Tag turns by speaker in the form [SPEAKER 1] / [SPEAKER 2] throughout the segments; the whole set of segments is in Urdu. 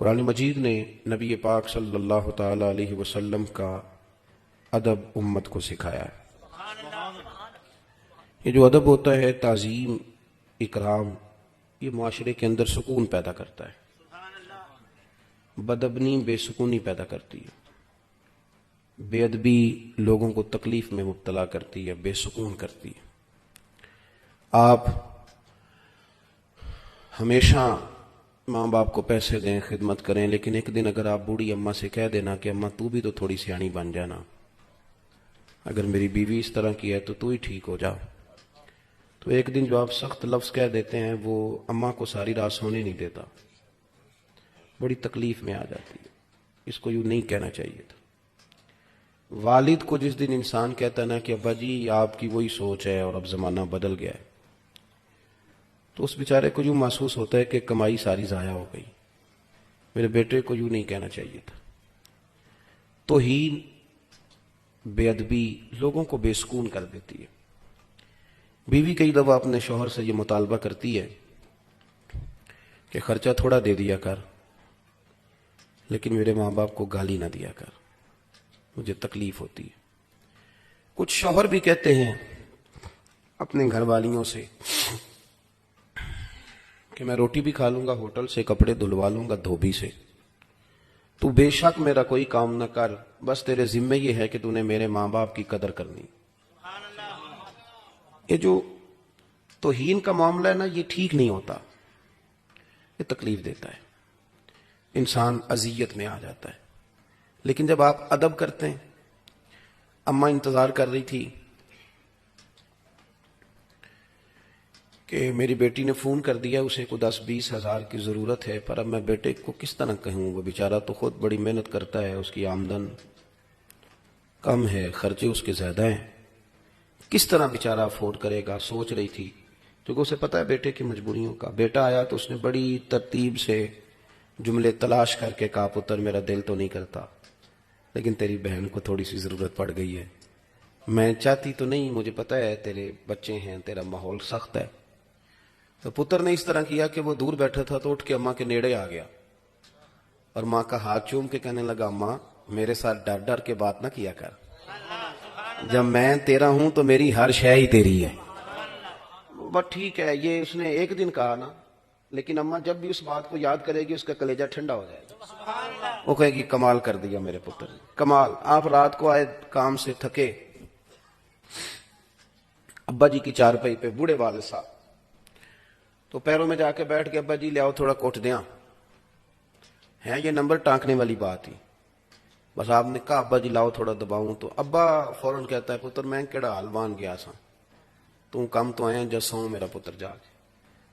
[SPEAKER 1] قرآن مجید نے نبی پاک صلی اللہ تعالی علیہ وسلم کا ادب امت کو سکھایا ہے۔ یہ جو ادب ہوتا ہے، تعظیم، اکرام، یہ معاشرے کے اندر سکون پیدا کرتا ہے۔ بدبنی بے سکونی پیدا کرتی ہے، بے ادبی لوگوں کو تکلیف میں مبتلا کرتی ہے، بے سکون کرتی ہے۔ آپ ہمیشہ ماں باپ کو پیسے دیں، خدمت کریں، لیکن ایک دن اگر آپ بوڑھی اماں سے کہہ دینا کہ اماں تو بھی تو تھوڑی سیانی بن جانا، اگر میری بیوی اس طرح کی ہے تو ہی ٹھیک ہو جا، تو ایک دن جو آپ سخت لفظ کہہ دیتے ہیں وہ اماں کو ساری رات سونے نہیں دیتا، بڑی تکلیف میں آ جاتی ہے۔ اس کو یوں نہیں کہنا چاہیے تھا۔ والد کو جس دن انسان کہتا ہے نا کہ ابا جی آپ کی وہی سوچ ہے اور اب زمانہ بدل گیا ہے، تو اس بیچارے کو یوں محسوس ہوتا ہے کہ کمائی ساری ضائع ہو گئی۔ میرے بیٹے کو یوں نہیں کہنا چاہیے تھا۔ توہین، بے ادبی لوگوں کو بے سکون کر دیتی ہے۔ بیوی کئی دفعہ اپنے شوہر سے یہ مطالبہ کرتی ہے کہ خرچہ تھوڑا دے دیا کر، لیکن میرے ماں باپ کو گالی نہ دیا کر، مجھے تکلیف ہوتی ہے۔ کچھ شوہر بھی کہتے ہیں اپنے گھر والیوں سے کہ میں روٹی بھی کھا لوں گا ہوٹل سے، کپڑے دھلوا لوں گا دھوبی سے، تو بے شک میرا کوئی کام نہ کر، بس تیرے ذمے یہ ہے کہ تو نے میرے ماں باپ کی قدر کرنی۔ یہ جو توہین کا معاملہ ہے نا، یہ ٹھیک نہیں ہوتا، یہ تکلیف دیتا ہے، انسان اذیت میں آ جاتا ہے۔ لیکن جب آپ ادب کرتے ہیں، اماں انتظار کر رہی تھی کہ میری بیٹی نے فون کر دیا، اسے کو 10-20 ہزار کی ضرورت ہے، پر اب میں بیٹے کو کس طرح کہوں، وہ بیچارہ تو خود بڑی محنت کرتا ہے، اس کی آمدن کم ہے، خرچے اس کے زیادہ ہیں، کس طرح بیچارہ افورڈ کرے گا۔ سوچ رہی تھی کیونکہ اسے پتہ ہے بیٹے کی مجبوریوں کا۔ بیٹا آیا تو اس نے بڑی ترتیب سے جملے تلاش کر کے کہا پتر میرا دل تو نہیں کرتا، لیکن تیری بہن کو تھوڑی سی ضرورت پڑ گئی ہے، میں چاہتی تو نہیں، مجھے پتہ ہے تیرے بچے ہیں، تیرا ماحول سخت ہے۔ تو پتر نے اس طرح کیا کہ وہ دور بیٹھا تھا تو اٹھ کے اماں کے نیڑے آ گیا اور ماں کا ہاتھ چوم کے کہنے لگا اماں میرے ساتھ ڈر ڈر کے بات نہ کیا کر، جب میں تیرا ہوں تو میری ہر شے ہی تیری ہے۔ بس ٹھیک ہے، یہ اس نے ایک دن کہا نا، لیکن اماں جب بھی اس بات کو یاد کرے گی اس کا کلیجہ ٹھنڈا ہو جائے گا، وہ کہے گی کمال کر دیا میرے پتر نے، کمال۔ آپ رات کو آئے کام سے تھکے، ابا جی کی چارپائی پہ بوڑھے والد صاحب، تو پیروں میں جا کے بیٹھ کے ابا جی لے آؤ تھوڑا کوٹ دیاں ہے، یہ نمبر ٹانکنے والی بات ہی۔ بس آپ نے کہا ابا جی لاؤ تھوڑا دباؤں، تو ابا فوراً کہتا ہے پتر میں کیڑا حلوان گیا سا، تو کم تو آیا جسوں میرا پتر جا کے،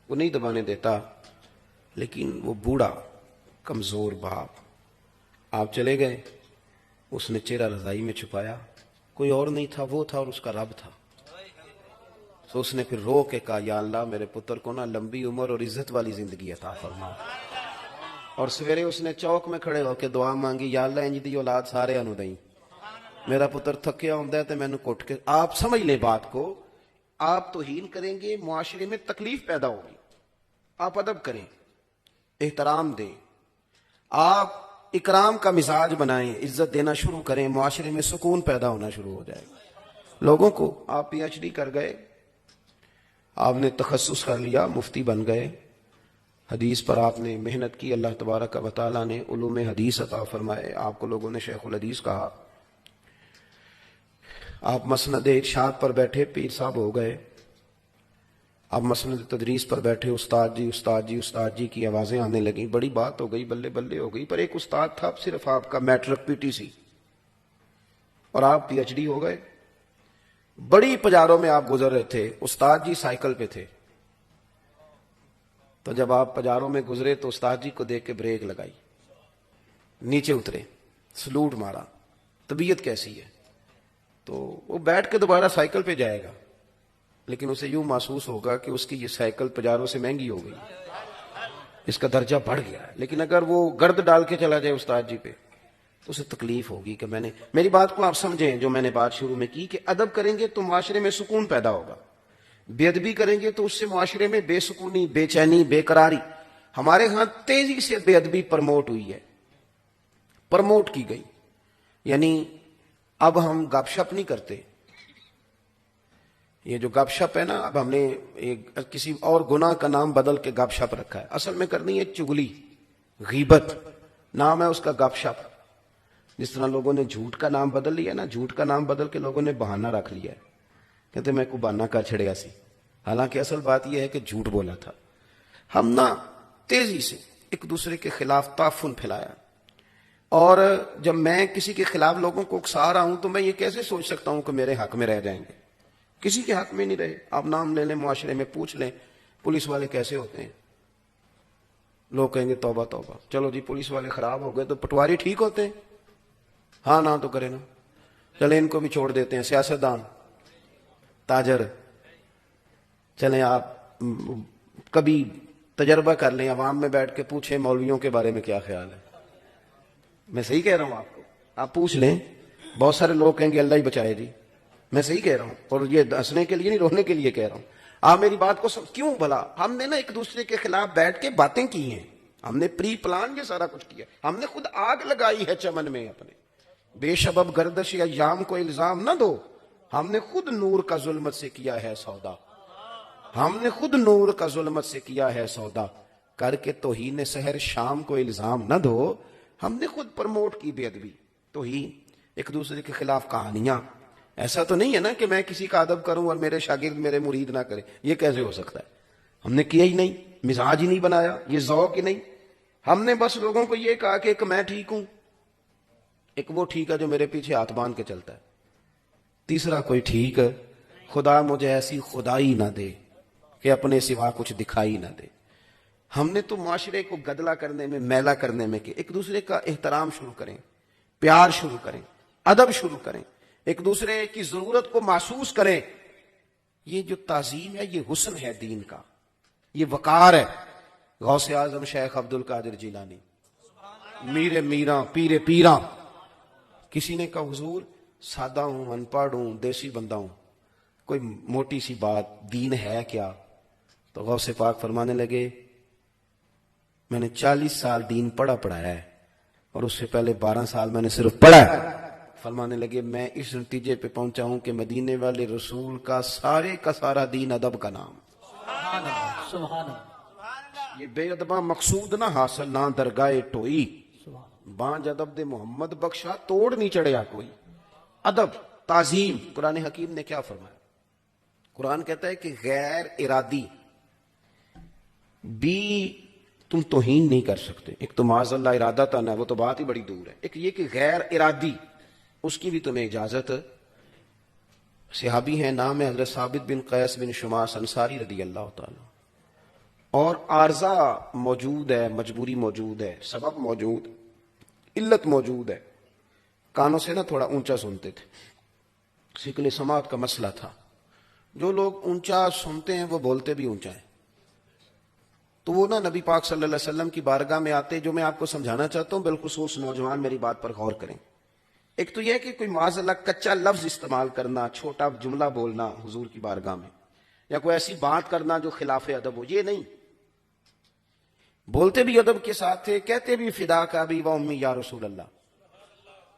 [SPEAKER 1] وہ نہیں دبانے دیتا۔ لیکن وہ بوڑھا کمزور باپ، آپ چلے گئے، اس نے چہرہ رضائی میں چھپایا، کوئی اور نہیں تھا، وہ تھا اور اس کا رب تھا۔ تو اس نے پھر رو کے کہا یا اللہ میرے پتر کو نا لمبی عمر اور عزت والی زندگی عطا فرما۔ اور سویرے اس نے چوک میں کھڑے ہو کے دعا مانگی یا اللہ انج دی اولاد سارے انو دیں، میرا پتر تھکیا ہوندا ہے تے مینوں کٹ کے۔ آپ سمجھ لیں بات کو، آپ توہین کریں گے معاشرے میں تکلیف پیدا ہوگی، آپ ادب کریں، احترام دیں، آپ اکرام کا مزاج بنائیں، عزت دینا شروع کریں، معاشرے میں سکون پیدا ہونا شروع ہو جائے گا۔ لوگوں کو آپ پی ایچ ڈی کر گئے، آپ نے تخصص کر لیا، مفتی بن گئے، حدیث پر آپ نے محنت کی، اللہ تبارک و تعالیٰ نے علوم حدیث عطا فرمائے، آپ کو لوگوں نے شیخ الحدیث کہا، آپ مسند ارشاد پر بیٹھے پیر صاحب ہو گئے، آپ مسند تدریس پر بیٹھے استاد جی استاد جی استاد جی کی آوازیں آنے لگیں، بڑی بات ہو گئی، بلے بلے ہو گئی۔ پر ایک استاد تھا صرف آپ کا میٹرک PTC، اور آپ پی ایچ ڈی ہو گئے۔ بڑی پجاروں میں آپ گزر رہے تھے، استاد جی سائیکل پہ تھے، تو جب آپ پجاروں میں گزرے تو استاد جی کو دیکھ کے بریک لگائی، نیچے اترے، سلوٹ مارا، طبیعت کیسی ہے؟ تو وہ بیٹھ کے دوبارہ سائیکل پہ جائے گا، لیکن اسے یوں محسوس ہوگا کہ اس کی یہ سائیکل پجاروں سے مہنگی ہو گئی، اس کا درجہ بڑھ گیا ہے۔ لیکن اگر وہ گرد ڈال کے چلا جائے استاد جی پہ تو اسے تکلیف ہوگی کہ میری بات کو آپ سمجھیں، جو میں نے بات شروع میں کی کہ ادب کریں گے تو معاشرے میں سکون پیدا ہوگا، بے ادبی کریں گے تو اس سے معاشرے میں بے سکونی، بے چینی، بے قراری، ہمارے ہاں تیزی سے بے ادبی پرموٹ ہوئی ہے، پرموٹ کی گئی، یعنی اب ہم گپ شپ نہیں کرتے. یہ جو گپ شپ ہے نا، اب ہم نے کسی اور گناہ کا نام بدل کے گپ شپ رکھا ہے. اصل میں کرنی ہے چگلی، غیبت، نام ہے اس کا گپ شپ. جس طرح لوگوں نے جھوٹ کا نام بدل لیا نا، جھوٹ کا نام بدل کے لوگوں نے بہانہ رکھ لیا ہے، کہتے میں کو بہانہ کر چھڑیا سی، حالانکہ اصل بات یہ ہے کہ جھوٹ بولا تھا. ہم نا تیزی سے ایک دوسرے کے خلاف تعفن پھیلایا، اور جب میں کسی کے خلاف لوگوں کو اکسا رہا ہوں تو میں یہ کیسے سوچ سکتا ہوں کہ میرے حق میں رہ جائیں گے؟ کسی کے حق میں نہیں رہے. آپ نام لے لیں، معاشرے میں پوچھ لیں پولیس والے کیسے ہوتے ہیں. لوگ کہیں گے توبہ توبہ، چلو جی پولیس والے خراب ہو گئے تو پٹواری ٹھیک ہوتے ہیں؟ ہاں نہ تو کرے نا، چلیں ان کو بھی چھوڑ دیتے ہیں. سیاستدان، تاجر، چلیں آپ کبھی تجربہ کر لیں، عوام میں بیٹھ کے پوچھیں مولویوں کے بارے میں کیا خیال ہے. میں صحیح کہہ رہا ہوں آپ کو، آپ پوچھ لیں. بہت سارے لوگ کہیں گے اللہ ہی بچائے جی. میں صحیح کہہ رہا ہوں، اور یہ ہنسنے کے لیے نہیں، رونے کے لیے کہہ رہا ہوں. آپ میری بات کو کیوں بھلا؟ ہم نے نا ایک دوسرے کے خلاف بیٹھ کے باتیں کی ہیں، ہم نے پری پلان یہ سارا کچھ کیا. ہم نے خود آگ لگائی ہے چمن میں اپنے. بے شباب گردش یا یام کو الزام نہ دو، ہم نے خود نور کا ظلمت سے کیا ہے سودا. ہم نے خود نور کا ظلمت سے کیا ہے سودا، کر کے توہین سحر شام کو الزام نہ دو. ہم نے خود پرموٹ کی بے ادبی، توہین، ایک دوسرے کے خلاف کہانیاں. ایسا تو نہیں ہے نا کہ میں کسی کا ادب کروں اور میرے شاگرد میرے مرید نہ کرے. یہ کیسے ہو سکتا ہے؟ ہم نے کیا ہی نہیں، مزاج ہی نہیں بنایا، یہ ذوق ہی نہیں. ہم نے بس لوگوں کو یہ کہا کہ ایک میں ٹھیک ہوں، ایک وہ ٹھیک ہے جو میرے پیچھے ہاتھ باندھ کے چلتا ہے، تیسرا کوئی ٹھیک ہے، خدا مجھے ایسی خدائی نہ دے کہ اپنے سوا کچھ دکھائی نہ دے. ہم نے تو معاشرے کو گدلا کرنے میں، میلا کرنے میں کہ ایک دوسرے کا احترام شروع کریں، پیار شروع کریں، ادب شروع کریں، ایک دوسرے کی ضرورت کو محسوس کریں. یہ جو تعظیم ہے یہ حسن ہے دین کا، یہ وقار ہے. غوث اعظم شیخ عبد القادر جیلانی، میر میراں پیر پیراں. کسی نے کہا حضور سادہ ہوں، ان پڑھ ہوں، دیسی بندہ ہوں، کوئی موٹی سی بات، دین ہے کیا؟ تو غوث پاک فرمانے لگے میں نے 40 سال دین پڑھایا ہے، اور اس سے پہلے 12 سال میں نے صرف پڑھا ہے. فرمانے لگے میں اس نتیجے پہ پہنچا ہوں کہ مدینے والے رسول کا سارے کا سارا دین ادب کا نام.
[SPEAKER 2] سبحان اللہ.
[SPEAKER 1] یہ بے ادبہ مقصود نہ حاصل نہ درگاہ ٹوئی، بانج ادب دے محمد بخشا توڑ نہیں چڑھیا کوئی. ادب، تعظیم. قرآن حکیم نے کیا فرمایا؟ قرآن کہتا ہے کہ غیر ارادی بھی تم توہین نہیں کر سکتے. ایک تو معاذ اللہ ارادہ تھا نا، وہ تو بات ہی بڑی دور ہے. ایک یہ کہ غیر ارادی، اس کی بھی تمہیں اجازت. صحابی ہیں، نام ہے حضرت ثابت بن قیس بن شماس انصاری رضی اللہ تعالی. اور عارضہ موجود ہے، مجبوری موجود ہے، سبب موجود، علت موجود ہے. کانوں سے نا تھوڑا اونچا سنتے تھے، شکل سماعت کا مسئلہ تھا. جو لوگ اونچا سنتے ہیں وہ بولتے بھی اونچا ہے. تو وہ نا نبی پاک صلی اللہ علیہ وسلم کی بارگاہ میں آتے. جو میں آپ کو سمجھانا چاہتا ہوں، بالخصوص نوجوان میری بات پر غور کریں. ایک تو یہ کہ کوئی معاذ اللہ کچا لفظ استعمال کرنا، چھوٹا جملہ بولنا حضور کی بارگاہ میں، یا کوئی ایسی بات کرنا جو خلاف ادب ہو، یہ نہیں. بولتے بھی ادب کے ساتھ تھے، کہتے بھی فدا کا بھی و امی یا رسول اللہ.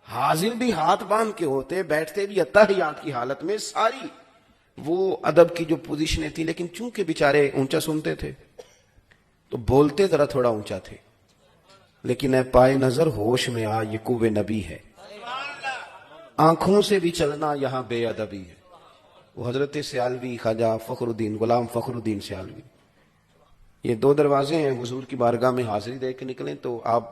[SPEAKER 1] حاضر بھی ہاتھ باندھ کے ہوتے، بیٹھتے بھی اتحیات کی حالت میں. ساری وہ ادب کی جو پوزیشنیں تھیں، لیکن چونکہ بیچارے اونچا سنتے تھے تو بولتے ذرا تھوڑا اونچا تھے. لیکن اے پائے نظر ہوش میں آ، یہ قوے نبی ہے. آنکھوں سے بھی چلنا یہاں بے ادبی ہے. وہ حضرت سیالوی خواجہ فخر الدین، غلام فخر الدین سیالوی، یہ 2 دروازے ہیں. حضور کی بارگاہ میں حاضری دے کے نکلیں تو آپ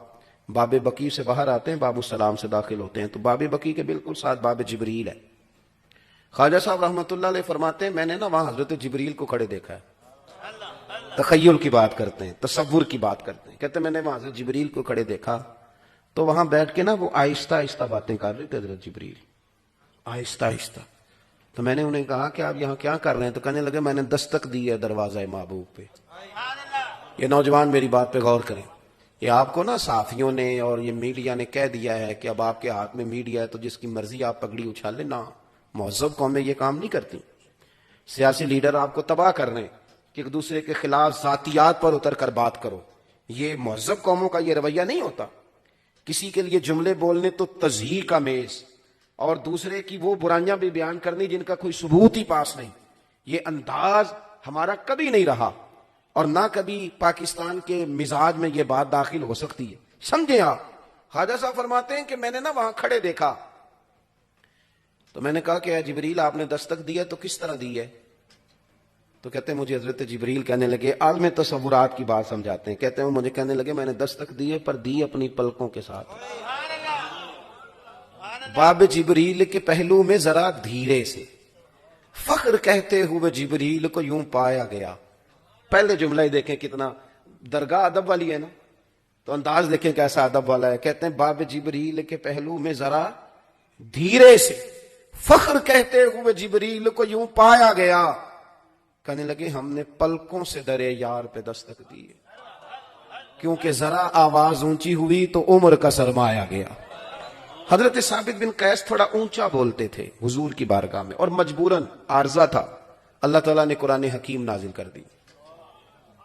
[SPEAKER 1] باب بقی سے باہر آتے ہیں، باب السلام سے داخل ہوتے ہیں تو باب بقی کے بالکل ساتھ باب جبریل ہے. خواجہ صاحب رحمۃ اللہ علیہ فرماتے ہیں میں نے نا وہاں حضرت جبریل کو کھڑے دیکھا ہے. تخیل کی بات کرتے ہیں، تصور کی بات کرتے ہیں. کہتے ہیں میں نے وہاں حضرت جبریل کو کھڑے دیکھا تو وہاں بیٹھ کے نا وہ آہستہ آہستہ باتیں کر رہے تھے حضرت جبریل، آہستہ آہستہ. تو میں نے انہیں کہا کہ آپ یہاں کیا کر رہے ہیں؟ تو کہنے لگے میں نے دستک دی ہے دروازہ محبوب پہ. یہ نوجوان میری بات پہ غور کریں. یہ آپ کو نا صحافیوں نے اور یہ میڈیا نے کہہ دیا ہے کہ اب آپ کے ہاتھ میں میڈیا ہے تو جس کی مرضی آپ پگڑی اچھال لیں. نہ، مہذب قومیں یہ کام نہیں کرتی. سیاسی لیڈر آپ کو تباہ کر رہے ہیں کہ ایک دوسرے کے خلاف ذاتیات پر اتر کر بات کرو. یہ مہذب قوموں کا یہ رویہ نہیں ہوتا. کسی کے لیے جملے بولنے تو تزہیق کا میز، اور دوسرے کی وہ برائیاں بھی بیان کرنی جن کا کوئی ثبوت ہی پاس نہیں. یہ انداز ہمارا کبھی نہیں رہا، اور نہ کبھی پاکستان کے مزاج میں یہ بات داخل ہو سکتی ہے. سمجھیں آپ، خواجہ صاحب فرماتے ہیں کہ میں نے نا وہاں کھڑے دیکھا، تو میں نے کہا کہ اے جبریل آپ نے دستک دی ہے تو کس طرح دی ہے؟ تو کہتے ہیں مجھے حضرت جبریل کہنے لگے، آج میں تصورات کی بات سمجھاتے ہیں، کہتے ہیں مجھے کہنے لگے میں نے دستک دی ہے پر دی اپنی پلکوں کے ساتھ. باب جبریل کے پہلو میں ذرا دھیرے سے فخر کہتے ہوئے جبریل کو یوں پایا گیا. پہلے جملہ ہی دیکھیں کتنا درگاہ ادب والی ہے نا، تو انداز دیکھیں کیسا ادب والا ہے. کہتے ہیں باب جبریل کے پہلو میں ذرا دھیرے سے فخر کہتے ہوئے جبریل کو یوں پایا گیا. کہنے لگے ہم نے پلکوں سے درے یار پہ دستک دی، کیونکہ ذرا آواز اونچی ہوئی تو عمر کا سرمایا گیا. حضرت ثابت بن قیس تھوڑا اونچا بولتے تھے حضور کی بارگاہ میں، اور مجبوراً عارضہ تھا. اللہ تعالیٰ نے قرآن حکیم نازل کر دی.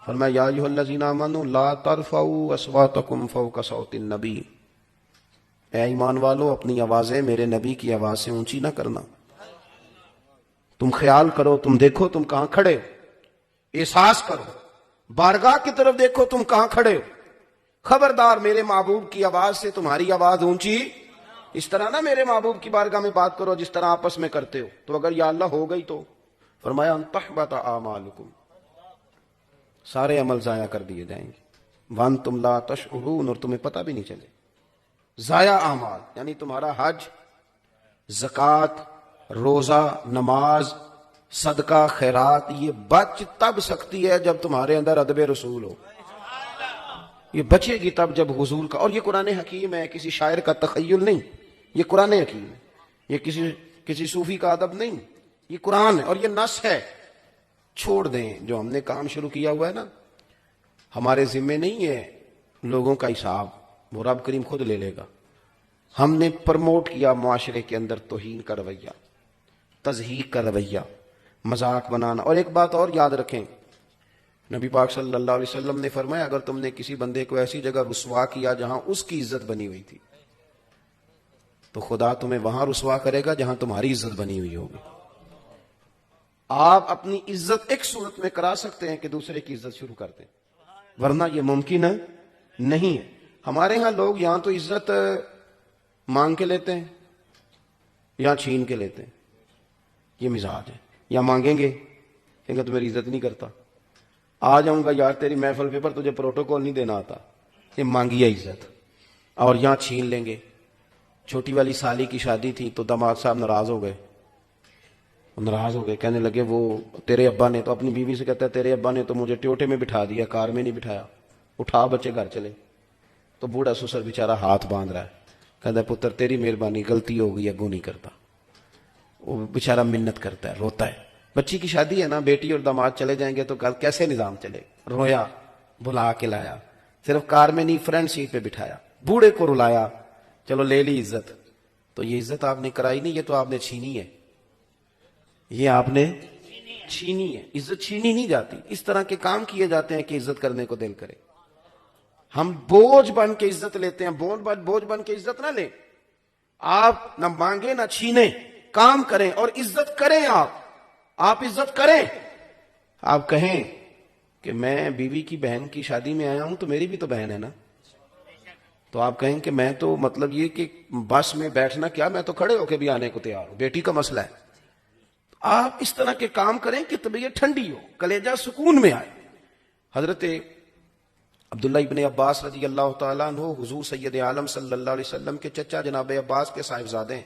[SPEAKER 1] فرمایا یا ایھا الذین آمنوا لا ترفعوا اصواتکم فوق صوت النبی، اے ایمان والو اپنی آوازیں میرے نبی کی آواز سے اونچی نہ کرنا. تم خیال کرو، تم دیکھو تم کہاں کھڑے ہو، احساس کرو، بارگاہ کی طرف دیکھو تم کہاں کھڑے ہو. خبردار میرے محبوب کی آواز سے تمہاری آواز اونچی اس طرح نہ میرے محبوب کی بارگاہ میں بات کرو جس طرح آپس میں کرتے ہو. تو اگر یا اللہ ہو گئی تو فرمایا ان تحبط اعمالکم، سارے عمل ضائع کر دیے جائیں گے. وانتم لا تشعرون، اور تمہیں پتہ بھی نہیں چلے. ضائع اعمال یعنی تمہارا حج، زکوٰۃ، روزہ، نماز، صدقہ، خیرات، یہ بچ تب سکتی ہے جب تمہارے اندر ادب رسول ہو. یہ بچے گی تب جب حضور کا، اور یہ قرآن حکیم ہے، کسی شاعر کا تخیل نہیں، یہ قرآن حکیم ہے، یہ کسی صوفی کا ادب نہیں، یہ قرآن ہے اور یہ نص ہے. چھوڑ دیں جو ہم نے کام شروع کیا ہوا ہے نا، ہمارے ذمے نہیں ہے لوگوں کا حساب، وہ رب کریم خود لے لے گا. ہم نے پرموٹ کیا معاشرے کے اندر توہین کا رویہ، تضحیق کا رویہ، مذاق بنانا. اور ایک بات اور یاد رکھیں، نبی پاک صلی اللہ علیہ وسلم نے فرمایا اگر تم نے کسی بندے کو ایسی جگہ رسوا کیا جہاں اس کی عزت بنی ہوئی تھی تو خدا تمہیں وہاں رسوا کرے گا جہاں تمہاری عزت بنی ہوئی ہوگی. آپ اپنی عزت ایک صورت میں کرا سکتے ہیں کہ دوسرے کی عزت شروع کر دیں، ورنہ یہ ممکن ہے نہیں ہے. ہمارے ہاں لوگ یہاں تو عزت مانگ کے لیتے ہیں یا چھین کے لیتے ہیں، یہ مزاج ہے. یا مانگیں گے کہیں گے تو میری عزت نہیں کرتا، آ جاؤں گا یار تیری محفل پہ پر تجھے پروٹوکول نہیں دینا آتا، یہ مانگی ہے عزت. اور یہاں چھین لیں گے. چھوٹی والی سالی کی شادی تھی تو داماد صاحب ناراض ہو گئے، کہنے لگے وہ تیرے ابا نے، تو اپنی بیوی سے کہتا ہے تیرے ابا نے تو مجھے ٹیوٹے میں بٹھا دیا، کار میں نہیں بٹھایا، اٹھا بچے گھر چلے. تو بوڑھا سسر بیچارہ ہاتھ باندھ رہا ہے، کہتا ہے پتر تیری مہربانی، غلطی ہو گئی، اگوں نہیں کرتا. وہ بیچارہ منت کرتا ہے، روتا ہے. بچی کی شادی ہے نا، بیٹی اور داماد چلے جائیں گے تو کیسے نظام چلے. رویا، بلا کے لایا، صرف کار میں نہیں فرنٹ سیٹ پہ بٹھایا، بوڑھے کو رلایا، چلو لے لی عزت. تو یہ عزت آپ نے کرائی نہیں، یہ تو آپ نے چھینی ہے، یہ آپ نے چھینی ہے. عزت چھینی نہیں جاتی، اس طرح کے کام کیے جاتے ہیں کہ عزت کرنے کو دل کرے. ہم بوجھ بن کے عزت لیتے ہیں، بوجھ بن کے عزت نہ لیں. آپ نہ مانگیں نہ چھینیں، کام کریں اور عزت کریں. آپ عزت کریں. آپ کہیں کہ میں بیوی کی بہن کی شادی میں آیا ہوں تو میری بھی تو بہن ہے نا، تو آپ کہیں کہ میں تو مطلب یہ کہ بس میں بیٹھنا کیا، میں تو کھڑے ہو کے بھی آنے کو تیار ہوں، بیٹی کا مسئلہ ہے. آپ اس طرح کے کام کریں کہ طبیعت ٹھنڈی ہو، کلیجہ سکون میں آئے. حضرت عبداللہ ابن عباس رضی اللہ تعالیٰ عنہ حضور سید عالم صلی اللہ علیہ وسلم کے چچا جناب عباس کے صاحبزادے ہیں،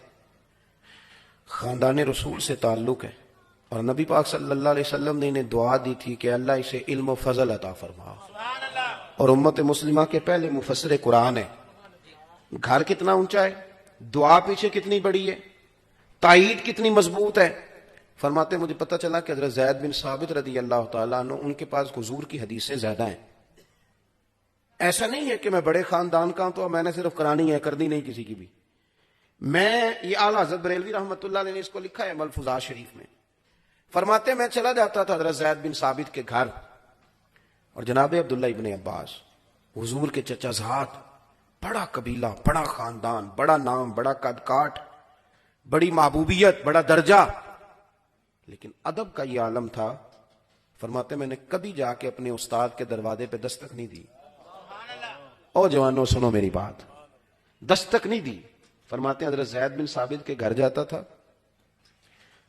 [SPEAKER 1] خاندان رسول سے تعلق ہے. اور نبی پاک صلی اللہ علیہ وسلم نے انہیں دعا دی تھی کہ اللہ اسے علم و فضل عطا فرما، اور امت مسلمہ کے پہلے مفسر قرآن ہے. گھر کتنا اونچا ہے، دعا پیچھے کتنی بڑی ہے، تائید کتنی مضبوط ہے. فرماتے مجھے پتہ چلا کہ حضرت زید بن ثابت رضی اللہ تعالیٰ عنہ ان کے پاس حضور کی حدیثیں زیادہ ہیں. ایسا نہیں ہے کہ میں بڑے خاندان کا ہوں تو میں نے صرف کرانی ہے، کرنی نہیں کسی کی بھی. میں یہ اعلیٰ حضرت بریلوی رحمۃ اللہ علیہ نے اس کو لکھا ہے ملفوظات شریف میں. فرماتے میں چلا جاتا تھا حضرت زید بن ثابت کے گھر، اور جناب عبداللہ ابن عباس حضور کے چچا زاد، بڑا قبیلہ، بڑا خاندان، بڑا نام، بڑا قد کاٹ، بڑی محبوبیت، بڑا درجہ، لیکن ادب کا یہ عالم تھا. فرماتے میں نے کبھی جا کے اپنے استاد کے دروازے پہ دستک نہیں دی. او جوانوں سنو میری بات، دستک نہیں دی. فرماتے ہیں حضرت زید بن ثابت کے گھر جاتا تھا،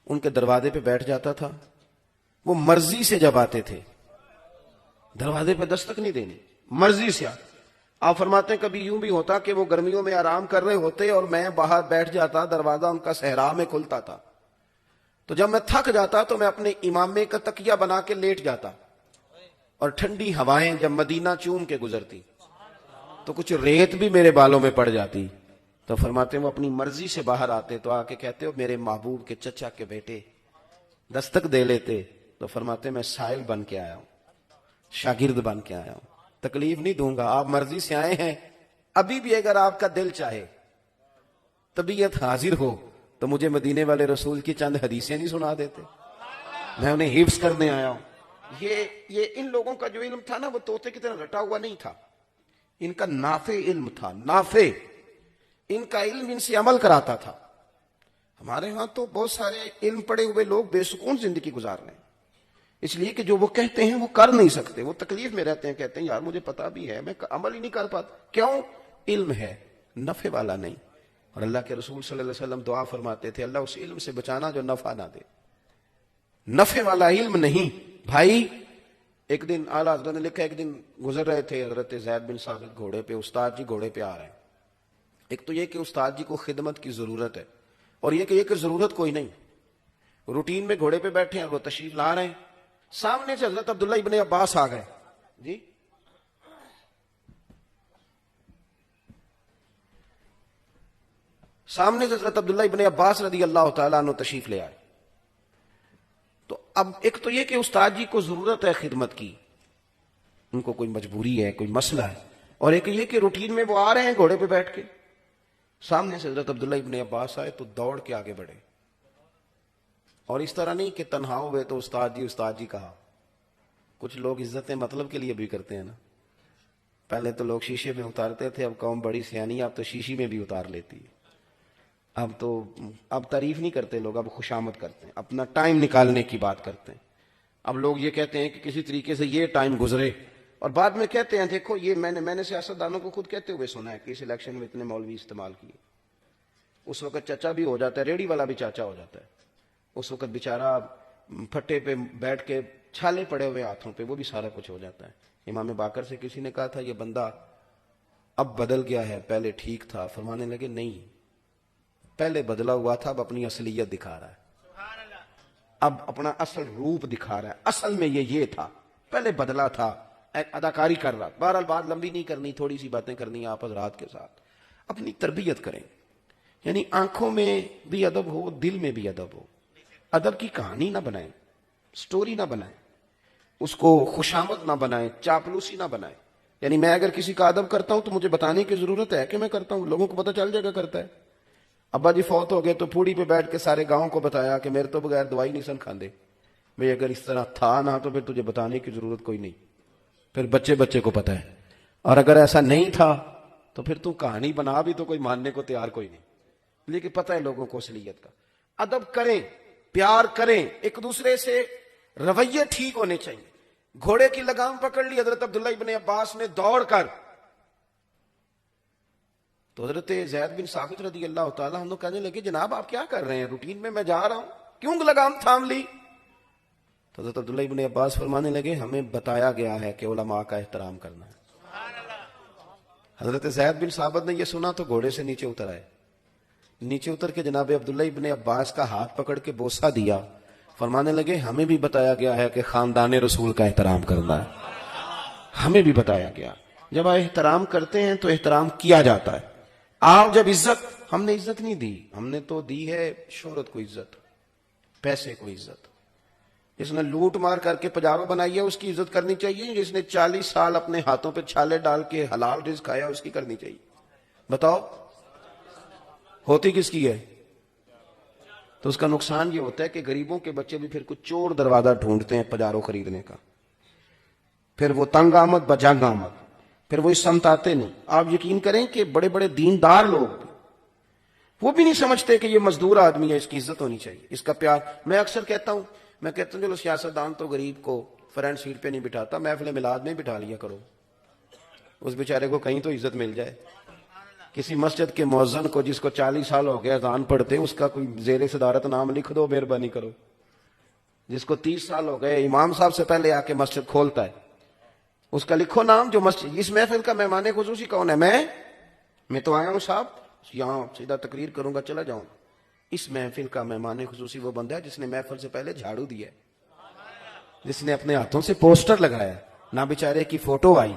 [SPEAKER 1] ان کے دروازے پہ بیٹھ جاتا تھا. وہ مرضی سے جب آتے تھے دروازے پہ دستک نہیں دینی، مرضی سے آتے. آپ فرماتے ہیں کبھی یوں بھی ہوتا کہ وہ گرمیوں میں آرام کر رہے ہوتے اور میں باہر بیٹھ جاتا، دروازہ ان کا صحرا میں کھلتا تھا. تو جب میں تھک جاتا تو میں اپنے امامے کا تکیہ بنا کے لیٹ جاتا، اور ٹھنڈی ہوائیں جب مدینہ چوم کے گزرتی تو کچھ ریت بھی میرے بالوں میں پڑ جاتی. تو فرماتے ہیں وہ اپنی مرضی سے باہر آتے تو آ کے کہتے ہو میرے محبوب کے چچا کے بیٹے، دستک دے لیتے. تو فرماتے ہیں میں سائل بن کے آیا ہوں، شاگرد بن کے آیا ہوں، تکلیف نہیں دوں گا. آپ مرضی سے آئے ہیں، ابھی بھی اگر آپ کا دل چاہے، طبیعت حاضر ہو، تو مجھے مدینے والے رسول کی چند حدیثیں نہیں سنا دیتے، میں انہیں حفظ کرنے آیا ہوں. یہ ان لوگوں کا جو علم تھا نا، وہ طوطے کی طرح رٹا ہوا نہیں تھا. ان کا نافع علم تھا، نافع. ان کا علم ان سے عمل کراتا تھا. ہمارے ہاں تو بہت سارے علم پڑے ہوئے لوگ بے سکون زندگی گزار رہے ہیں، اس لیے کہ جو وہ کہتے ہیں وہ کر نہیں سکتے. وہ تکلیف میں رہتے ہیں، کہتے ہیں یار مجھے پتا بھی ہے، میں عمل ہی نہیں کر پاتا. کیوں؟ علم ہے، نفع والا نہیں. اور اللہ کے رسول صلی اللہ علیہ وسلم دعا فرماتے تھے اللہ اس علم سے بچانا جو نفع نہ دے. نفع والا علم نہیں بھائی. ایک دن اعلیٰ حضرت نے لکھا، ایک دن گزر رہے تھے حضرت زید بن ثابت گھوڑے پہ، استاد جی گھوڑے پہ آ رہے ہیں. ایک تو یہ کہ استاد جی کو خدمت کی ضرورت ہے، اور یہ کہ ضرورت کوئی نہیں، روٹین میں گھوڑے پہ بیٹھے ہیں، وہ تشریف لا رہے ہیں. سامنے سے حضرت عبداللہ ابن عباس آ گئے. جی سامنے سے حضرت عبداللہ ابن عباس رضی اللہ تعالیٰ عنہ تشریف لے آئے. تو اب ایک تو یہ کہ استاد جی کو ضرورت ہے خدمت کی، ان کو کوئی مجبوری ہے، کوئی مسئلہ ہے، اور ایک یہ کہ روٹین میں وہ آ رہے ہیں گھوڑے پہ بیٹھ کے. سامنے سے حضرت عبداللہ ابن عباس آئے تو دوڑ کے آگے بڑھے، اور اس طرح نہیں کہ تنہا ہوئے تو استاد جی کہا. کچھ لوگ عزتیں مطلب کے لیے بھی کرتے ہیں نا. پہلے تو لوگ شیشے میں اتارتے تھے، اب قوم بڑی سیانی، اب تو شیشی میں بھی اتار لیتی ہے. اب تعریف نہیں کرتے لوگ، اب خوشامد کرتے ہیں، اپنا ٹائم نکالنے کی بات کرتے ہیں. اب لوگ یہ کہتے ہیں کہ کسی طریقے سے یہ ٹائم گزرے، اور بعد میں کہتے ہیں دیکھو یہ میں نے سیاستدانوں کو خود کہتے ہوئے سنا ہے کہ اس الیکشن میں اتنے مولوی استعمال کیے. اس وقت چچا بھی ہو جاتا ہے، ریڑی والا بھی چاچا ہو جاتا ہے. اس وقت بیچارہ پھٹے پہ بیٹھ کے چھالے پڑے ہوئے ہاتھوں پہ، وہ بھی سارا کچھ ہو جاتا ہے. امام باقر سے کسی نے کہا تھا یہ بندہ اب بدل گیا ہے، پہلے ٹھیک تھا. فرمانے لگے نہیں، پہلے بدلا ہوا تھا، اب اپنی اصلیت دکھا رہا ہے، اب اپنا اصل روپ دکھا رہا ہے. اصل میں یہ تھا، پہلے بدلا تھا، اداکاری کر رہا. بہرحال بات لمبی نہیں کرنی، تھوڑی سی باتیں کرنی آپ حضرات کے ساتھ. اپنی تربیت کریں، یعنی آنکھوں میں بھی ادب ہو، دل میں بھی ادب ہو. ادب کی کہانی نہ بنائیں، سٹوری نہ بنائیں، اس کو خوشامد نہ بنائیں، چاپلوسی نہ بنائیں. یعنی میں اگر کسی کا ادب کرتا ہوں تو مجھے بتانے کی ضرورت ہے کہ میں کرتا ہوں، لوگوں کو پتہ چل جائے گا کرتا ہے. ابا جی فوت ہو گئے تو پھوڑی پہ بیٹھ کے سارے گاؤں کو بتایا کہ میرے تو بغیر دوائی نہیں سن کھاندے. بھئی اگر اس طرح تھا نہ تو پھر تجھے بتانے کی ضرورت کوئی نہیں، پھر بچے کو پتہ ہے. اور اگر ایسا نہیں تھا تو پھر تو کہانی بنا بھی تو کوئی ماننے کو تیار کوئی نہیں، لیکن پتہ ہے لوگوں کو اصلیت کا. ادب کریں، پیار کریں، ایک دوسرے سے رویے ٹھیک ہونے چاہیے. گھوڑے کی لگام پکڑ لی حضرت عبداللہ ابن عباس نے دوڑ کر، تو حضرت زید بن ثابت رضی اللہ تعالیٰ عنہ کہنے لگے جناب آپ کیا کر رہے ہیں، روٹین میں جا رہا ہوں، کیوں لگام تھام لی؟ تو حضرت عبداللہ ابن عباس فرمانے لگے ہمیں بتایا گیا ہے کہ علماء کا احترام کرنا ہے. حضرت زید بن ثابت نے یہ سنا تو گھوڑے سے نیچے اتر آئے. نیچے اتر کے جناب عبداللہ ابن عباس کا ہاتھ پکڑ کے بوسہ دیا. فرمانے لگے ہمیں بھی بتایا گیا ہے کہ خاندان رسول کا احترام کرنا ہے، ہمیں بھی بتایا گیا. جب آپ احترام کرتے ہیں تو احترام کیا جاتا ہے. آپ جب عزت، ہم نے عزت نہیں دی، ہم نے تو دی ہے شہرت کو عزت، پیسے کو عزت. جس نے لوٹ مار کر کے پجارو بنائی ہے اس کی عزت کرنی چاہیے، جس نے 40 سال اپنے ہاتھوں پہ چھالے ڈال کے حلال رزق کھایا اس کی کرنی چاہیے. بتاؤ ہوتی کس کی ہے؟ تو اس کا نقصان یہ ہوتا ہے کہ غریبوں کے بچے بھی پھر کچھ چور دروازہ ڈھونڈتے ہیں پجارو خریدنے کا. پھر وہ تنگ آمد بجنگ آمد. پھر وہ اس سمت آتے نہیں. آپ یقین کریں کہ بڑے بڑے دیندار لوگ وہ بھی نہیں سمجھتے کہ یہ مزدور آدمی ہے, اس کی عزت ہونی چاہیے, اس کا پیار. میں اکثر کہتا ہوں چلو سیاستدان تو غریب کو فرنٹ سیٹ پہ نہیں بٹھاتا, محفل میلاد میں بٹھا لیا کرو, اس بیچارے کو کہیں تو عزت مل جائے. کسی مسجد کے مؤذن کو جس کو 40 سال ہو گئے اذان پڑھتے, اس کا کوئی زیر صدارت نام لکھ دو, مہربانی کرو. جس کو 30 سال ہو گئے امام صاحب سے پہلے آ کے مسجد کھولتا ہے, اس کا لکھو نام. جو مسجد, اس محفل کا مہمان خصوصی کون ہے؟ میں تو آیا ہوں صاحب, یہاں سیدھا تقریر کروں گا چلا جاؤں. اس محفل کا مہمان خصوصی وہ بندہ ہے جس نے محفل سے پہلے جھاڑو دیا, جس نے اپنے ہاتھوں سے پوسٹر لگایا. نہ بیچارے کی فوٹو آئی,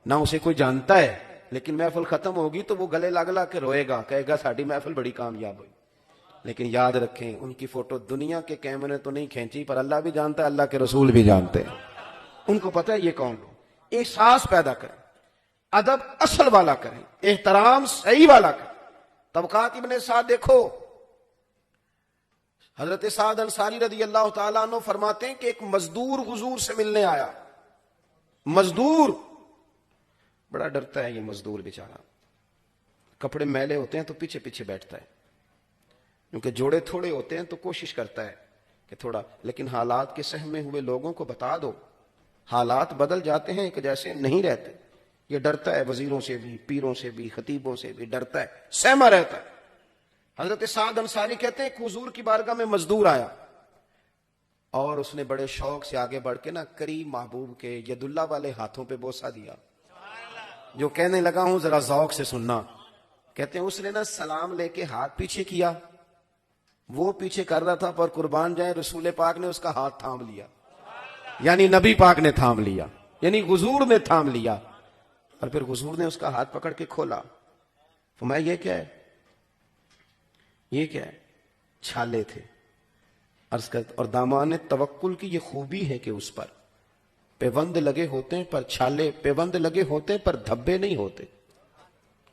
[SPEAKER 1] نہ اسے کوئی جانتا ہے, لیکن محفل ختم ہوگی تو وہ گلے لگ کے روئے گا, کہے گا ساڈی محفل بڑی کامیاب ہوئی. لیکن یاد رکھیں, ان کی فوٹو دنیا کے کیمرے تو نہیں کھینچی, پر اللہ بھی جانتا ہے, اللہ کے رسول بھی جانتے ہیں. ان کو پتہ ہے یہ کون لوگ. احساس پیدا کریں, ادب اصل والا کریں, احترام صحیح والا کریں. طبقات ابن سعد دیکھو, حضرت سعد انصاری رضی اللہ تعالیٰ عنہ فرماتے ہیں کہ ایک مزدور حضور سے ملنے آیا. مزدور بڑا ڈرتا ہے, یہ مزدور بیچارہ, کپڑے میلے ہوتے ہیں تو پیچھے پیچھے بیٹھتا ہے, کیونکہ جوڑے تھوڑے ہوتے ہیں تو کوشش کرتا ہے کہ تھوڑا, لیکن حالات کے سہمے ہوئے لوگوں کو بتا دو, حالات بدل جاتے ہیں, ایک جیسے نہیں رہتے. یہ ڈرتا ہے وزیروں سے بھی, پیروں سے بھی, خطیبوں سے بھی ڈرتا ہے, سہما رہتا ہے. حضرت سعد انصاری کہتے ہیں کہ حضور کی بارگاہ میں مزدور آیا, اور اس نے بڑے شوق سے آگے بڑھ کے کریم محبوب کے ید اللہ والے ہاتھوں پہ بوسہ دیا. جو کہنے لگا ہوں ذرا ذوق سے سننا. کہتے ہیں اس نے سلام لے کے ہاتھ پیچھے کیا, وہ پیچھے کر رہا تھا, پر قربان جائے رسول پاک نے اس کا ہاتھ تھام لیا, یعنی نبی پاک نے تھام لیا, یعنی حضور نے تھام لیا. اور پھر حضور نے اس کا ہاتھ پکڑ کے کھولا. فرمایا یہ کیا ہے؟ یہ کیا ہے؟ چھالے تھے. عرض کر, اور دامان توکل کی یہ خوبی ہے کہ اس پر پیوند لگے ہوتے ہیں, پر چھالے پیوند لگے ہوتے ہیں پر دھبے نہیں ہوتے.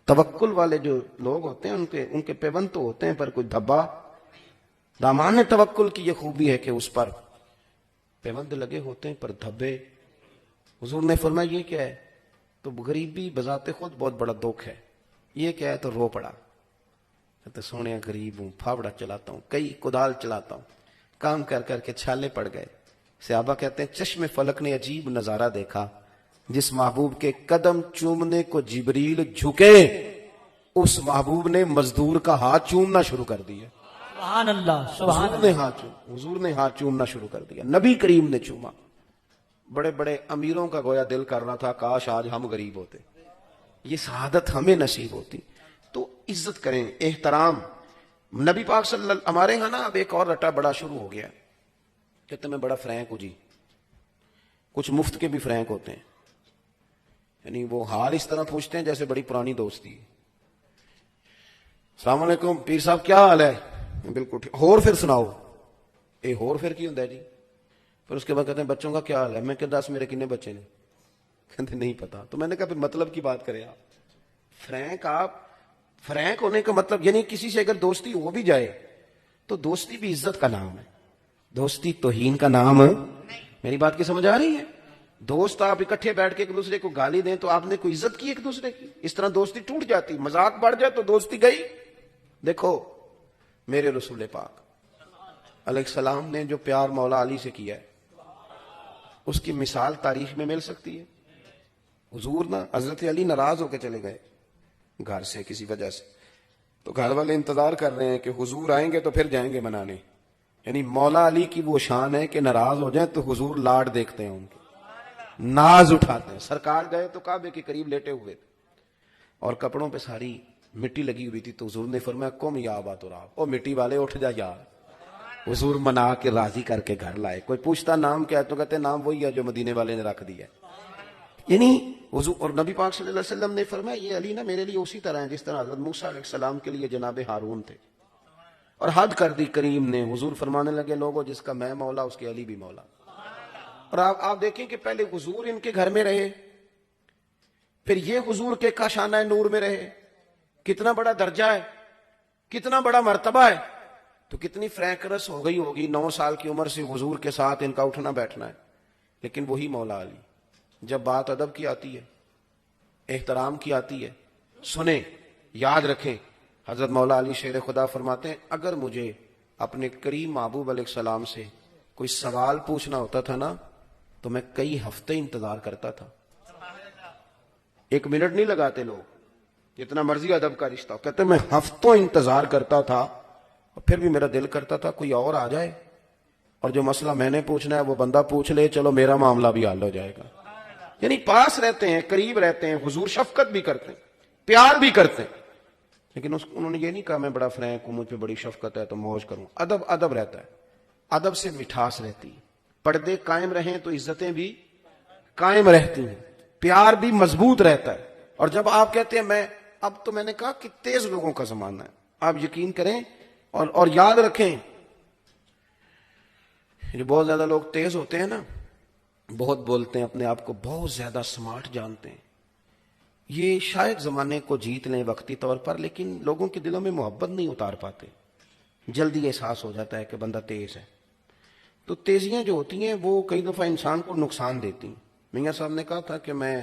[SPEAKER 1] توکل والے جو لوگ ہوتے ہیں ان کے پیوند تو ہوتے ہیں پر کوئی دھبا. دامان توکل کی یہ خوبی ہے کہ اس پر پیوند لگے ہوتے ہیں پر دھبے. حضور نے فرمایا یہ کیا ہے؟ تو غریبی بذات خود بہت بڑا دکھ ہے. یہ کیا ہے؟ تو رو پڑا. تو سونے غریب ہوں, پھاوڑا چلاتا ہوں, کئی کدال چلاتا ہوں, کام کر کر کے چھالے پڑ گئے. صحابہ کہتے ہیں چشم فلک نے عجیب نظارہ دیکھا, جس محبوب کے قدم چومنے کو جبریل جھکے, اس محبوب نے مزدور کا ہاتھ چومنا شروع کر دیا.
[SPEAKER 2] سبحان اللہ, سبحان اللہ.
[SPEAKER 1] حضور نے ہاتھ چومنا شروع کر دیا, نبی کریم نے چوما. بڑے بڑے امیروں کا گویا دل کر رہا تھا کاش آج ہم غریب ہوتے, یہ سعادت ہمیں نصیب ہوتی. تو عزت کریں, احترام. نبی پاک صلی اللہ, ہمارے ہاں اب ایک اور رٹا بڑا شروع ہو گیا, کہتے میں بڑا فرینک ہوں جی. کچھ مفت کے بھی فرینک ہوتے ہیں, یعنی وہ حال اس طرح پوچھتے ہیں جیسے بڑی پرانی دوستی ہے. السلام علیکم پیر صاحب, کیا حال ہے؟ بالکل ٹھیک. ہور پھر سناؤ. اے ہور پھر کی ہوں جی؟ پھر اس کے بعد کہتے ہیں بچوں کا کیا حال ہے؟ میں کہ 10 میرے کتنے بچے نے؟ کہتے نہیں پتا. تو میں نے کہا پھر مطلب کی بات کریں آپ. فرینک, آپ فرینک ہونے کا مطلب یعنی کسی سے اگر دوستی ہو بھی جائے تو دوستی بھی عزت کا نام ہے, دوستی توہین کا نام ہے. میری بات کی سمجھ آ رہی ہے؟ دوست آپ اکٹھے بیٹھ کے ایک دوسرے کو گالی دیں تو آپ نے کوئی عزت کی ایک دوسرے کی, اس طرح دوستی ٹوٹ جاتی. مذاق بڑھ جائے تو دوستی گئی. دیکھو میرے رسول پاک علیہ السلام نے جو پیار مولا علی سے کیا ہے اس کی مثال تاریخ میں مل سکتی ہے. حضور حضرت علی ناراض ہو کے چلے گئے گھر سے کسی وجہ سے, تو گھر والے انتظار کر رہے ہیں کہ حضور آئیں گے تو پھر جائیں گے منانے. یعنی مولا علی کی وہ شان ہے کہ ناراض ہو جائیں تو حضور لاڈ دیکھتے ہیں, ان کے ناز اٹھاتے ہیں. سرکار گئے تو کعبے کے قریب لیٹے ہوئے تھے اور کپڑوں پہ ساری مٹی لگی ہوئی تھی, تو حضور نے فرمایا قم یا ابا تراب, او مٹی والے اٹھ جا یار. حضور منا کے راضی کر کے گھر لائے. کوئی پوچھتا نام کیا ہے تو کہتے نام وہی ہے جو مدینے والے نے رکھ دیا. یعنی حضور اور نبی پاک صلی اللہ علیہ وسلم نے فرمایا یہ علی میرے لیے اسی طرح ہے جس طرح حضرت موسیٰ علیہ السلام کے لیے جناب ہارون تھے. اور حد کر دی کریم نے. حضور فرمانے لگے لوگوں جس کا میں مولا اس کے علی بھی مولا. اور آپ دیکھیں کہ پہلے حضور ان کے گھر میں رہے, پھر یہ حضور کے کاشانہ نور میں رہے. کتنا بڑا درجہ ہے, کتنا بڑا مرتبہ ہے. تو کتنی فرینکنس ہو گئی ہوگی 9 سال کی عمر سے حضور کے ساتھ ان کا اٹھنا بیٹھنا ہے. لیکن وہی مولا علی جب بات ادب کی آتی ہے احترام کی آتی ہے. سنیں، یاد رکھیں. حضرت مولا علی شیر خدا فرماتے ہیں اگر مجھے اپنے کریم محبوب علیہ السلام سے کوئی سوال پوچھنا ہوتا تھا نا تو میں کئی ہفتے انتظار کرتا تھا. 1 منٹ نہیں لگاتے لوگ, جتنا مرضی ادب کا رشتہ ہو. کہتے میں ہفتوں انتظار کرتا تھا اور پھر بھی میرا دل کرتا تھا کوئی اور آ جائے اور جو مسئلہ میں نے پوچھنا ہے وہ بندہ پوچھ لے, چلو میرا معاملہ بھی حل ہو جائے گا. یعنی پاس رہتے ہیں, قریب رہتے ہیں, حضور شفقت بھی کرتے ہیں, پیار بھی کرتے ہیں, لیکن انہوں نے یہ نہیں کہا میں بڑا فرینک ہوں, مجھ پہ بڑی شفقت ہے تو موج کروں. ادب رہتا ہے, ادب سے مٹھاس رہتی ہے. پردے قائم رہیں تو عزتیں بھی قائم رہتی ہیں, پیار بھی مضبوط رہتا ہے. اور جب آپ کہتے ہیں اب تو میں نے کہا کہ تیز لوگوں کا زمانہ ہے, آپ یقین کریں اور یاد رکھیں, بہت زیادہ لوگ تیز ہوتے ہیں نا, بہت بولتے ہیں, اپنے آپ کو بہت زیادہ سمارٹ جانتے ہیں. یہ شاید زمانے کو جیت لیں وقتی طور پر, لیکن لوگوں کے دلوں میں محبت نہیں اتار پاتے. جلدی احساس ہو جاتا ہے کہ بندہ تیز ہے. تو تیزیاں جو ہوتی ہیں وہ کئی دفعہ انسان کو نقصان دیتی ہیں. میاں صاحب نے کہا تھا کہ میں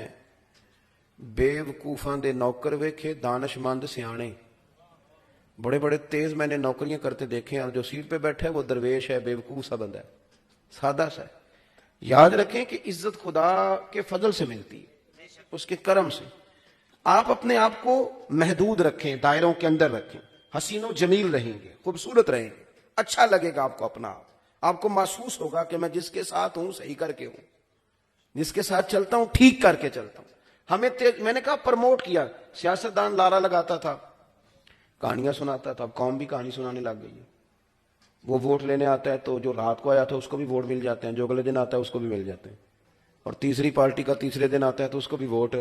[SPEAKER 1] بےوقوفاں دے نوکر ویکھے دانش مند سیانے. بڑے بڑے تیز میں نے نوکریاں کرتے دیکھے اور جو سیٹ پہ بیٹھا ہے وہ درویش ہے, بےوقوف سا بندہ ہے, سادہ سا ہے. یاد رکھیں کہ عزت خدا کے فضل سے ملتی ہے, اس کے کرم سے. آپ اپنے آپ کو محدود رکھیں, دائروں کے اندر رکھیں, حسین و جمیل رہیں گے, خوبصورت رہیں گے, اچھا لگے گا آپ کو اپنا آپ کو محسوس ہوگا کہ میں جس کے ساتھ ہوں صحیح کر کے ہوں, جس کے ساتھ چلتا ہوں ٹھیک کر کے چلتا ہوں. میں نے کہا پرموٹ کیا, سیاستدان لارا لگاتا تھا, کہانیاں سناتا تھا, اب قوم بھی کہانی سنانے لگ گئی ہے. وہ ووٹ لینے آتا ہے تو جو رات کو آیا تھا اس کو بھی ووٹ مل جاتے ہیں, جو اگلے دن آتا ہے اس کو بھی مل جاتے ہیں, اور تیسری پارٹی کا تیسرے دن آتا ہے تو اس کو بھی ووٹ.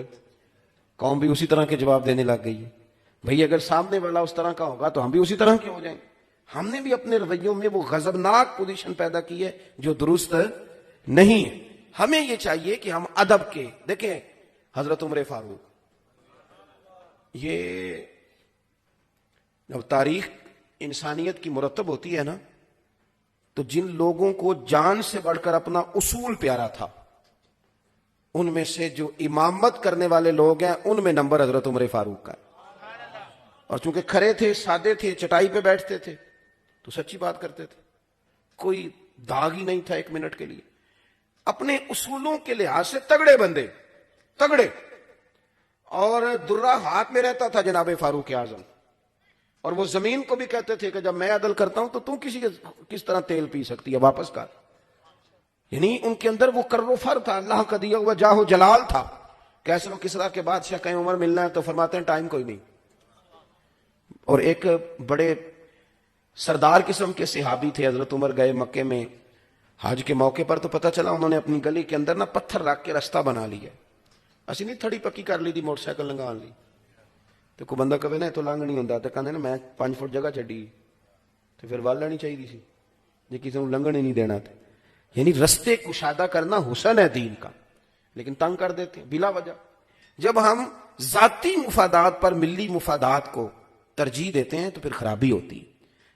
[SPEAKER 1] قوم بھی اسی طرح کے جواب دینے لگ گئی ہے. بھئی اگر سامنے والا اس طرح کا ہوگا تو ہم بھی اسی طرح کے ہو جائیں. ہم نے بھی اپنے رویوں میں وہ غضبناک پوزیشن پیدا کی ہے جو درست نہیں ہے. ہمیں یہ چاہیے کہ ہم ادب کے, دیکھیں حضرت عمر فاروق, یہ جب تاریخ انسانیت کی مرتب ہوتی ہے نا تو جن لوگوں کو جان سے بڑھ کر اپنا اصول پیارا تھا ان میں سے جو امامت کرنے والے لوگ ہیں ان میں نمبر حضرت عمر فاروق کا ہے. اور چونکہ کھڑے تھے, سادے تھے, چٹائی پہ بیٹھتے تھے تو سچی بات کرتے تھے, کوئی داغ ہی نہیں تھا ایک منٹ کے لیے. اپنے اصولوں کے لحاظ سے تگڑے بندے, تگڑے. اور درہ ہاتھ میں رہتا تھا جناب فاروق اعظم, اور وہ زمین کو بھی کہتے تھے کہ جب میں عدل کرتا ہوں تو کس طرح تیل پی سکتی ہے, واپس کر. یعنی ان کے اندر وہ کر و فر تھا, اللہ کا دیا ہوا جاہ و جلال تھا. کیسر و کسرا کے بادشاہ کہیں عمر ملنا ہے تو فرماتے ہیں ٹائم کوئی نہیں. اور ایک بڑے سردار قسم کے صحابی تھے, حضرت عمر گئے مکے میں حج کے موقع پر تو پتہ چلا انہوں نے اپنی گلی کے اندر نا پتھر رکھ کے رستہ بنا لیا. اسی نہیں تھڑی پکی کر لی تھی, موٹر سائیکل لنگا لی. تو کوئی بندہ کہے نا تو لنگ نہیں ہوتا, تو کہتے نا میں 5 فٹ جگہ چڈی تو پھر وال لینی چاہیے سی جی, کسی کو لنگن ہی نہیں دینا تھا. یعنی رستے کشادہ کرنا حسن ہے دین کا, لیکن تنگ کر دیتے ہیں بلا وجہ. جب ہم ذاتی مفادات پر ملی مفادات کو ترجیح دیتے ہیں تو پھر خرابی ہوتی ہے.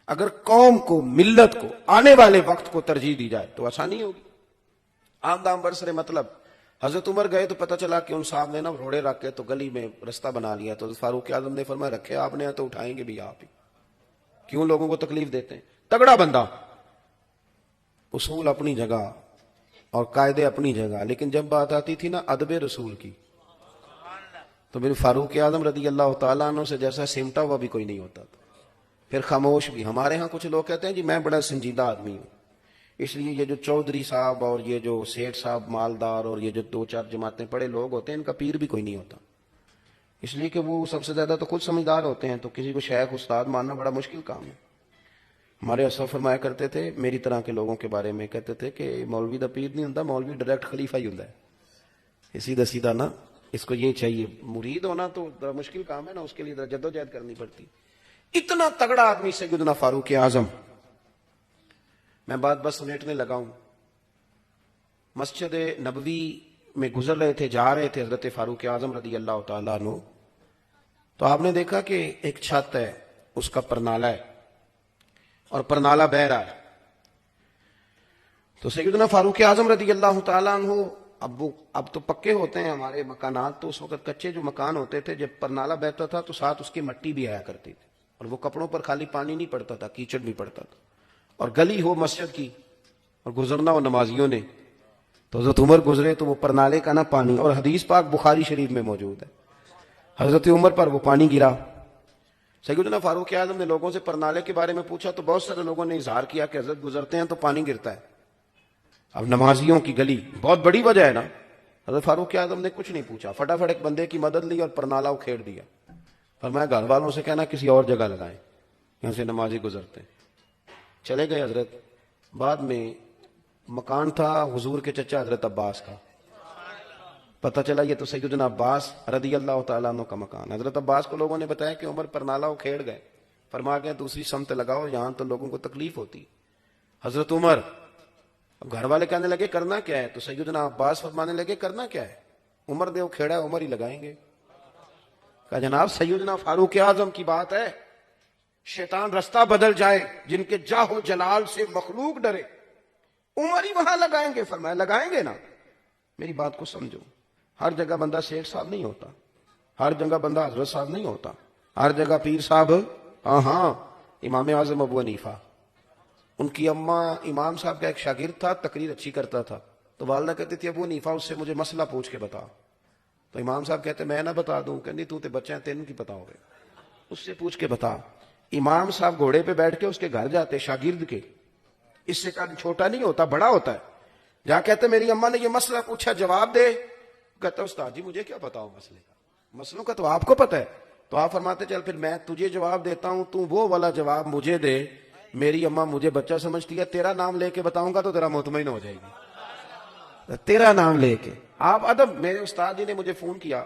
[SPEAKER 1] اگر قوم کو, ملت کو, آنے والے وقت کو ترجیح دی جائے تو آسانی ہوگی. آمدام برسر مطلب حضرت عمر گئے تو پتہ چلا کہ ان صاحب نے نا روڑے رکھ کے تو گلی میں رستہ بنا لیا. تو فاروق اعظم نے فرمایا رکھے آپ نے تو اٹھائیں گے بھی آپ ہی, کیوں لوگوں کو تکلیف دیتے ہیں. تگڑا بندہ, اصول اپنی جگہ اور قاعدے اپنی جگہ, لیکن جب بات آتی تھی نا ادب رسول کی تو میرے فاروق اعظم رضی اللہ تعالیٰ عنہ سے جیسا سمٹا ہوا بھی کوئی نہیں ہوتا تھا. پھر خاموش بھی. ہمارے ہاں کچھ لوگ کہتے ہیں جی میں بڑا سنجیدہ آدمی ہوں, اس لیے یہ جو چودھری صاحب اور یہ جو سیٹھ صاحب مالدار اور یہ جو 2-4 جماعتیں پڑے لوگ ہوتے ہیں ان کا پیر بھی کوئی نہیں ہوتا, اس لیے کہ وہ سب سے زیادہ تو خود سمجھدار ہوتے ہیں, تو کسی کو شیخ استاد ماننا بڑا مشکل کام ہے. ہمارے اسلاف فرمایا کرتے تھے میری طرح کے لوگوں کے بارے میں, کہتے تھے کہ مولوی دا پیر نہیں ہوتا, مولوی ڈائریکٹ خلیفہ ہی ہوتا ہے. سیدھا سیدھا نا, اس کو یہ چاہیے. مرید ہونا تو مشکل کام ہے نا, اس کے لیے جدوجہد کرنی پڑتی. اتنا تگڑا آدمی سیدنا فاروق اعظم. میں بات بس سمیٹنے لگا ہوں. مسجد نبوی میں گزر رہے تھے, جا رہے تھے حضرت فاروق اعظم رضی اللہ تعالیٰ عنہ, تو آپ نے دیکھا کہ ایک چھت ہے, اس کا پرنالہ ہے اور پرنالہ بہہ رہا ہے. تو سیدنا فاروق اعظم رضی اللہ تعالیٰ عنہ اب تو پکے ہوتے ہیں ہمارے مکانات، تو اس وقت کچے جو مکان ہوتے تھے، جب پرنالہ بہتا تھا تو ساتھ اس کی مٹی بھی آیا کرتی تھی، اور وہ کپڑوں پر خالی پانی نہیں پڑتا تھا، کیچڑ بھی پڑتا تھا، اور گلی ہو مسجد کی اور گزرنا ہو نمازیوں نے، تو حضرت عمر گزرے تو وہ پرنالے کا نہ پانی، اور حدیث پاک بخاری شریف میں موجود ہے، حضرت عمر پر وہ پانی گرا۔ سیدنا فاروق اعظم نے لوگوں سے پرنالے کے بارے میں پوچھا تو بہت سارے لوگوں نے اظہار کیا کہ حضرت گزرتے ہیں تو پانی گرتا ہے۔ اب نمازیوں کی گلی بہت بڑی وجہ ہے نا، حضرت فاروق اعظم نے کچھ نہیں پوچھا، فٹافٹ ایک بندے کی مدد لی اور پرنالہ اکھیڑ دیا، فرمایا گھر والوں سے کہنا کسی اور جگہ لگائیں، یہاں سے نمازی گزرتے ہیں۔ چلے گئے حضرت۔ بعد میں مکان تھا حضور کے چچا حضرت عباس کا، پتہ چلا یہ تو سیدنا عباس رضی اللہ تعالیٰ عنہ کا مکان۔ حضرت عباس کو لوگوں نے بتایا کہ عمر پرنالہ اکھیڑ گئے، فرما گیا دوسری سمت لگاؤ، یہاں تو لوگوں کو تکلیف ہوتی۔ حضرت عمر، اب گھر والے کہنے لگے کرنا کیا ہے، تو سیدنا عباس فرمانے لگے کرنا کیا ہے، عمر نے اکھیڑا ہے عمر ہی لگائیں گے۔ کہا جناب سیدنا فاروق اعظم کی بات ہے، شیطان رستہ بدل جائے، جن کے جاہ و جلال سے مخلوق ڈرے، عمر ہی وہاں لگائیں گے۔ فرمایا لگائیں گے نا، میری بات کو سمجھو، ہر جگہ بندہ شیخ صاحب نہیں ہوتا، ہر جگہ بندہ حضرت صاحب نہیں ہوتا، ہر جگہ پیر صاحب۔ ہاں امام اعظم ابو حنیفہ، ان کی اماں امام صاحب کا ایک شاگرد تھا، تقریر اچھی کرتا تھا، تو والدہ کہتی تھی ابو حنیفہ اس سے مجھے مسئلہ پوچھ کے بتا، تو امام صاحب کہتے میں نہ بتا دوں، کہنی تو تے بچے ہیں تینوں کی پتا ہوگے، اس سے پوچھ کے بتا۔ امام صاحب گھوڑے پہ بیٹھ کے اس کے گھر جاتے شاگرد کے، اس سے کہا چھوٹا نہیں ہوتا بڑا ہوتا ہے، جہاں کہتے میری اماں نے یہ مسئلہ پوچھا جواب دے، کہتا استاد جی مجھے کیا پتا ہو مسئلے کا، مسئلوں کا تو آپ کو پتا ہے، تو آپ فرماتے چل پھر میں تجھے جواب دیتا ہوں، تو وہ والا جواب مجھے دے، میری اماں مجھے بچہ سمجھتی ہے، تیرا نام لے کے بتاؤں گا تو تیرا مطمئن ہو جائے گی، تیرا نام لے کے۔ آپ ادب، میرے استاد جی نے مجھے فون کیا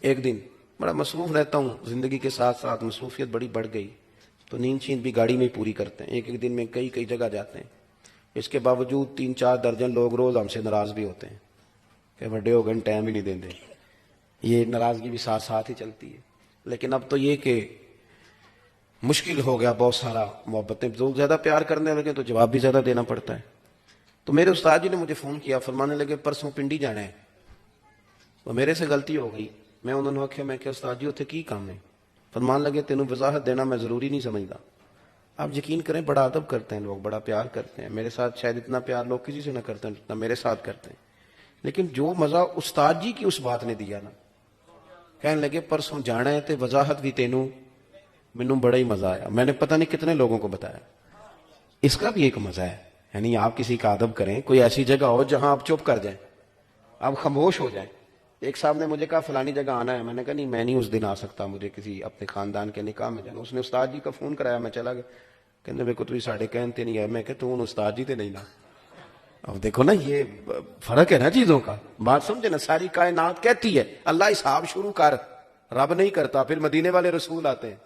[SPEAKER 1] ایک دن، بڑا مصروف رہتا ہوں زندگی کے ساتھ ساتھ، مصروفیت بڑی بڑھ گئی، تو نیند چیند بھی گاڑی میں پوری کرتے ہیں، ایک ایک دن میں کئی کئی جگہ جاتے ہیں، اس کے باوجود 3-4 درجن لوگ روز ہم سے ناراض بھی ہوتے ہیں کہ بڑے ہو گئے ٹائم ہی نہیں دیں دے، یہ ناراضگی بھی ساتھ ساتھ ہی چلتی ہے۔ لیکن اب تو یہ کہ مشکل ہو گیا، بہت سارا محبتیں، لوگ زیادہ پیار کرنے لگے تو جواب بھی زیادہ دینا پڑتا ہے۔ تو میرے استاد جی نے مجھے فون کیا، فرمانے لگے پرسوں پنڈی جانا ہے، وہ میرے سے غلطی ہو گئی، میں انہوں نے آخیا میں کہ استاد جی اتنے کی کام ہے، فرمان لگے تینوں وضاحت دینا میں ضروری نہیں سمجھتا۔ آپ یقین کریں بڑا ادب کرتے ہیں لوگ، بڑا پیار کرتے ہیں میرے ساتھ، شاید اتنا پیار لوگ کسی سے نہ کرتے ہیں جتنا میرے ساتھ کرتے ہیں، لیکن جو مزہ استاد جی کی اس بات نے دیا نا، کہنے لگے پرسوں جانا ہے تے وضاحت بھی تینوں، مینوں بڑا ہی مزہ آیا، میں نے پتہ نہیں کتنے لوگوں کو بتایا، اس کا بھی ایک مزہ ہے، یعنی آپ کسی کا ادب کریں، کوئی ایسی جگہ ہو جہاں آپ چپ کر جائیں، آپ خاموش ہو جائیں۔ ایک صاحب نے مجھے کہا فلانی جگہ آنا ہے، میں نے کہا نہیں میں نہیں اس دن آ سکتا، مجھے کسی اپنے خاندان کے نکاح میں جانا، اس نے استاد جی کا فون کرایا، میں چلا گیا، کہنے میرے کو تو ساڑھے کہتے نہیں ہے، میں کہ تو استاد جی تے نہیں نا۔ اب دیکھو نا یہ فرق ہے نا چیزوں کا، بات سمجھے نا، ساری کائنات کہتی ہے اللہ حساب شروع کر، رب نہیں کرتا، پھر مدینے والے رسول آتے ہیں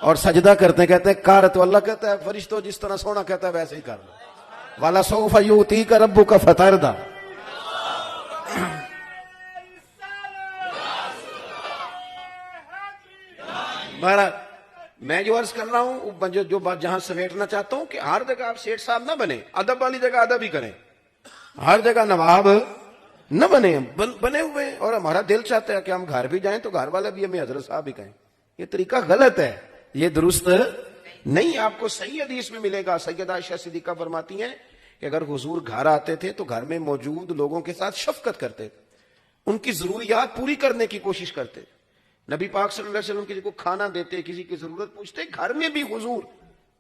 [SPEAKER 1] اور سجدہ کرتے ہیں، کہتے ہیں کر، تو اللہ کہتا ہے فرشتوں جس طرح سونا کہتا ہے ویسے ہی کر لو، والا سوف یؤتیک ربک فترضی۔ بہرحال میں جو عرض کر رہا ہوں، جو بات جہاں سمیٹنا چاہتا ہوں کہ ہر جگہ آپ سیٹھ صاحب نہ بنے، ادب والی جگہ ادب ہی کریں، ہر جگہ نواب نہ بنے، بنے ہوئے، اور ہمارا دل چاہتا ہے کہ ہم گھر بھی جائیں تو گھر والے بھی ہمیں حضرت صاحب بھی کہیں، یہ طریقہ غلط ہے، یہ درست نہیں۔ آپ کو صحیح حدیث میں ملے گا، سیدہ عائشہ صدیقہ فرماتی ہیں کہ اگر حضور گھر آتے تھے تو گھر میں موجود لوگوں کے ساتھ شفقت کرتے تھے، ان کی ضروریات پوری کرنے کی کوشش کرتے تھے، نبی پاک صلی اللہ علیہ وسلم کسی کو کھانا دیتے، کسی کی ضرورت پوچھتے، گھر میں بھی حضور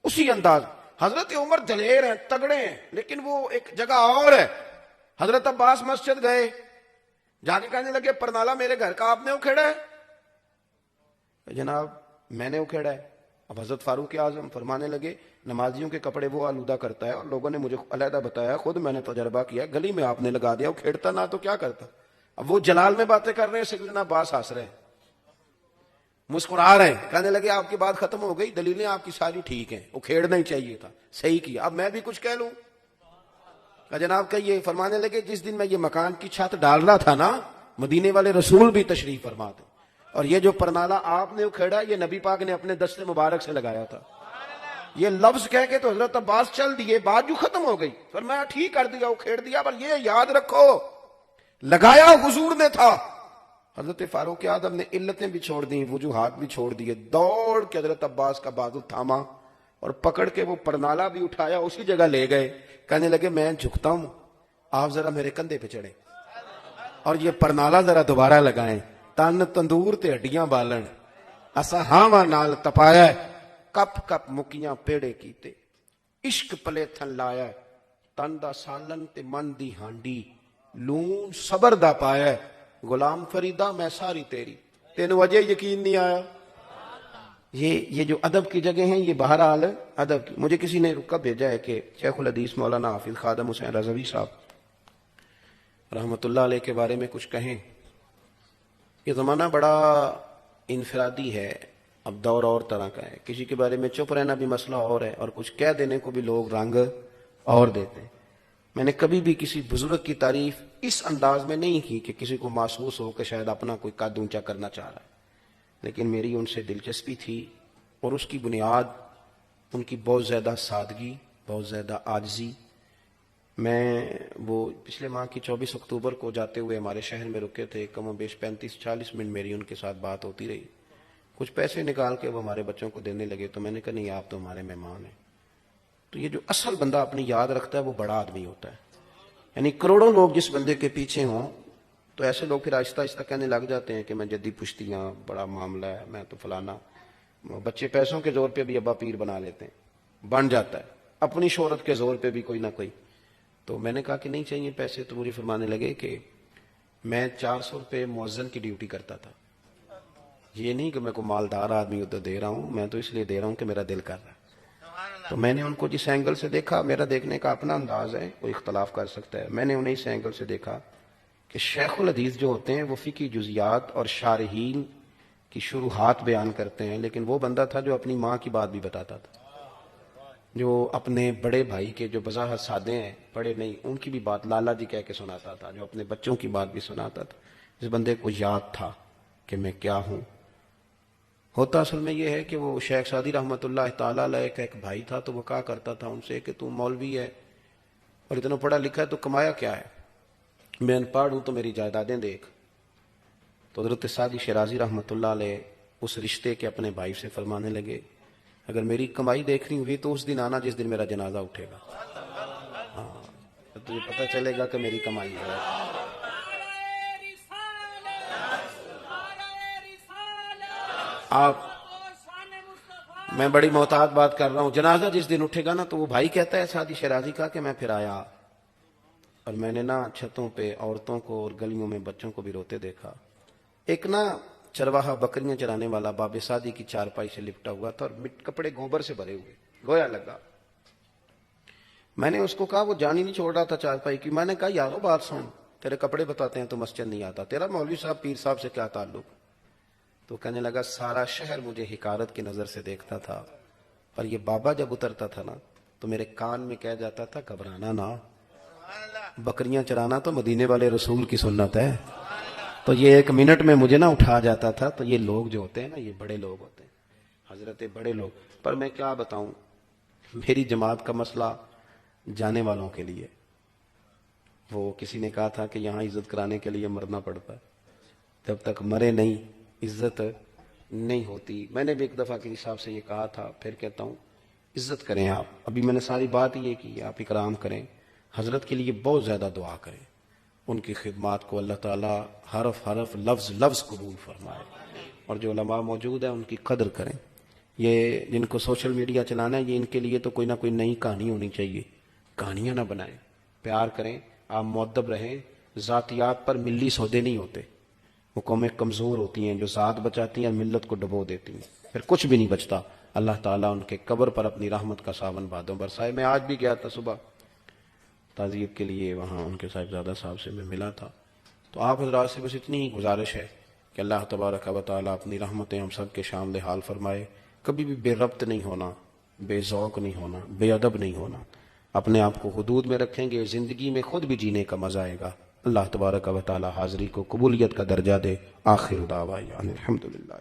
[SPEAKER 1] اسی انداز۔ حضرت عمر دلیر ہیں، تگڑے ہیں، لیکن وہ ایک جگہ اور ہے۔ حضرت عباس مسجد گئے، جا کے کہنے لگے پرنالہ میرے گھر کا آپ نے اکھیڑا ہے؟ جناب میں نے اکھیڑا ہے۔ اب حضرت فاروق اعظم فرمانے لگے نمازیوں کے کپڑے وہ آلودہ کرتا ہے، اور لوگوں نے مجھے علیحدہ بتایا، خود میں نے تجربہ کیا، گلی میں آپ نے لگا دیا، اکھیڑتا نہ تو کیا کرتا۔ اب وہ جلال میں باتیں کر رہے ہیں، سیدنا عباس ہنس رہے ہیں، مسکرا رہے ہیں، کہنے لگے آپ کی بات ختم ہو گئی، دلیلیں آپ کی ساری ٹھیک ہیں، وہ کھیڑنا ہی چاہیے تھا، صحیح کیا، اب میں بھی کچھ کہہ لوں؟ کہ جناب کہیے۔ فرمانے لگے جس دن میں یہ مکان کی چھت ڈال رہا تھا نا، مدینے والے رسول بھی تشریف فرما تھے، اور یہ جو پرنالہ آپ نے اکھیڑا یہ نبی پاک نے اپنے دست مبارک سے لگایا تھا۔ یہ لفظ کہہ کے تو حضرت عباس چل دیے، بات جو ختم ہو گئی، فرمایا ٹھیک کر دیا، کھیڑ دیا، پر یہ یاد رکھو لگایا حضور نے تھا۔ حضرت فاروق اعظم نے علتیں بھی چھوڑ دیں، وجوہات بھی چھوڑ دیے، دوڑ کے حضرت عباس کا بازو تھاما اور پکڑ کے وہ پرنالا بھی اٹھایا، اسی جگہ لے گئے، کہنے لگے میں جھکتا ہوں، آپ ذرا میرے کندھے پہ چڑھیں اور یہ پرنالا ذرا دوبارہ لگائیں، تن تندور تے ہڈیاں بالن، اسا ہاواں نال تپایا ہے، کپ کپ مکیاں پیڑے کیتے، عشق پلے تھن لایا ہے، تن دا سالن تے من دی ہانڈی، لون صبر دا پایا ہے، غلام فریدہ میں ساری تیری، تینوں وجہ یقین نہیں آیا۔ یہ جو ادب کی جگہ ہیں، یہ بہرحال ادب کی۔ مجھے کسی نے رکا بھیجا ہے کہ شیخ الحدیث مولانا حافظ خادم حسین رضوی صاحب رحمۃ اللہ علیہ کے بارے میں کچھ کہیں۔ یہ زمانہ بڑا انفرادی ہے، اب دور اور طرح کا ہے، کسی کے بارے میں چپ رہنا بھی مسئلہ اور ہے، اور کچھ کہہ دینے کو بھی لوگ رنگ اور دیتے ہیں۔ میں نے کبھی بھی کسی بزرگ کی تعریف اس انداز میں نہیں کی کہ کسی کو محسوس ہو کہ شاید اپنا کوئی قد اونچا کرنا چاہ رہا ہے، لیکن میری ان سے دلچسپی تھی، اور اس کی بنیاد ان کی بہت زیادہ سادگی، بہت زیادہ عاجزی۔ میں وہ پچھلے ماہ کی 24 اکتوبر کو جاتے ہوئے ہمارے شہر میں رکے تھے، کم و بیش 35-40 منٹ میری ان کے ساتھ بات ہوتی رہی، کچھ پیسے نکال کے وہ ہمارے بچوں کو دینے لگے، تو میں نے کہا نہیں، آپ تو ہمارے مہمان ہیں۔ تو یہ جو اصل بندہ اپنی یاد رکھتا ہے وہ بڑا آدمی ہوتا ہے، یعنی کروڑوں لوگ جس بندے کے پیچھے ہوں تو ایسے لوگ پھر آہستہ آہستہ کہنے لگ جاتے ہیں کہ میں جدی پشتیاں، بڑا معاملہ ہے، میں تو فلانا۔ بچے پیسوں کے زور پہ بھی ابا پیر بنا لیتے ہیں، بن جاتا ہے، اپنی شہرت کے زور پہ بھی کوئی نہ کوئی۔ تو میں نے کہا کہ نہیں چاہیے پیسے، تو مجھے فرمانے لگے کہ میں 400 روپے مؤذن کی ڈیوٹی کرتا تھا، یہ نہیں کہ میں کو مالدار آدمی ادھر دے رہا ہوں، میں تو اس لیے دے رہا ہوں کہ میرا دل کر رہا ہے۔ تو میں نے ان کو جس اینگل سے دیکھا، میرا دیکھنے کا اپنا انداز ہے، کوئی اختلاف کر سکتا ہے، میں نے انہیں اس اینگل سے دیکھا کہ شیخ الحدیث جو ہوتے ہیں وہ فقہی جزیات اور شارحین کی شروحات بیان کرتے ہیں، لیکن وہ بندہ تھا جو اپنی ماں کی بات بھی بتاتا تھا، جو اپنے بڑے بھائی کے جو بظاہر سادے ہیں، بڑے نہیں، ان کی بھی بات لالا جی کہہ کے سناتا تھا، جو اپنے بچوں کی بات بھی سناتا تھا۔ اس بندے کو یاد تھا کہ میں کیا ہوں۔ ہوتا اصل میں یہ ہے کہ وہ شیخ سعدی رحمۃ اللہ تعالیٰ علیہ کا ایک بھائی تھا، تو وہ کہا کرتا تھا ان سے کہ تم مولوی ہے اور اتنا پڑھا لکھا ہے تو کمایا کیا ہے؟ میں ان پڑھ ہوں تو میری جائیدادیں دیکھ۔ تو حضرت سعدی شیرازی رحمۃ اللہ علیہ اس رشتے کے اپنے بھائی سے فرمانے لگے اگر میری کمائی دیکھنی ہوئی تو اس دن آنا جس دن میرا جنازہ اٹھے گا، ہاں تو تجھے پتہ چلے گا کہ میری کمائی ہے۔ آپ میں بڑی محتاط بات کر رہا ہوں، جنازہ جس دن اٹھے گا نا، تو وہ بھائی کہتا ہے سعدی شیرازی کا کہ میں پھر آیا اور میں نے نا چھتوں پہ عورتوں کو اور گلیوں میں بچوں کو بھی روتے دیکھا۔ ایک نا چرواہا بکریاں چرانے والا باب سعدی کی چارپائی سے لپٹا ہوا تھا اور کپڑے گوبر سے بھرے ہوئے، گویا لگا۔ میں نے اس کو کہا، وہ جان ہی نہیں چھوڑ رہا تھا چارپائی کی، میں نے کہا یارو بات سن، تیرے کپڑے بتاتے ہیں تو مسجد نہیں آتا، تیرا مولوی صاحب پیر صاحب سے کیا تعلق؟ تو کہنے لگا سارا شہر مجھے حقارت کی نظر سے دیکھتا تھا، پر یہ بابا جب اترتا تھا نا تو میرے کان میں کہہ جاتا تھا گھبرانا نہ، بکریاں چرانا تو مدینے والے رسول کی سنت ہے۔ تو یہ 1 منٹ میں مجھے نہ اٹھا جاتا تھا۔ تو یہ لوگ جو ہوتے ہیں نا، یہ بڑے لوگ ہوتے ہیں، حضرت بڑے لوگ۔ پر میں کیا بتاؤں، میری جماعت کا مسئلہ جانے والوں کے لیے، وہ کسی نے کہا تھا کہ یہاں عزت کرانے کے لیے مرنا پڑتا ہے، جب تک مرے نہیں عزت نہیں ہوتی۔ میں نے بھی ایک دفعہ کسی صاحب سے یہ کہا تھا، پھر کہتا ہوں عزت کریں آپ۔ ابھی میں نے ساری بات یہ کی، آپ اکرام کریں، حضرت کے لیے بہت زیادہ دعا کریں، ان کی خدمات کو اللہ تعالیٰ حرف حرف لفظ لفظ قبول فرمائے، اور جو علماء موجود ہیں ان کی قدر کریں۔ یہ جن کو سوشل میڈیا چلانا ہے، یہ ان کے لیے تو کوئی نہ کوئی نئی کہانی ہونی چاہیے، کہانیاں نہ بنائیں، پیار کریں، آپ مؤدب رہیں۔ ذاتیات پر ملی سودے نہیں ہوتے، وہ قومیں کمزور ہوتی ہیں جو ذات بچاتی ہیں، ملت کو ڈبو دیتی ہیں، پھر کچھ بھی نہیں بچتا۔ اللہ تعالیٰ ان کے قبر پر اپنی رحمت کا ساون بادوں برسائے۔ میں آج بھی گیا تھا صبح تعزیت کے لیے، وہاں ان کے صاحبزادہ صاحب سے میں ملا تھا۔ تو آپ حضرات سے بس اتنی ہی گزارش ہے کہ اللہ تبارک و تعالیٰ اپنی رحمتیں ہم سب کے شامل حال فرمائے۔ کبھی بھی بے ربط نہیں ہونا، بے ذوق نہیں ہونا، بے ادب نہیں ہونا، اپنے آپ کو حدود میں رکھیں گے، زندگی میں خود بھی جینے کا مزہ آئے گا۔ اللہ تبارک و تعالیٰ حاضری کو قبولیت کا درجہ دے۔ آخر دعوانا الحمدللہ۔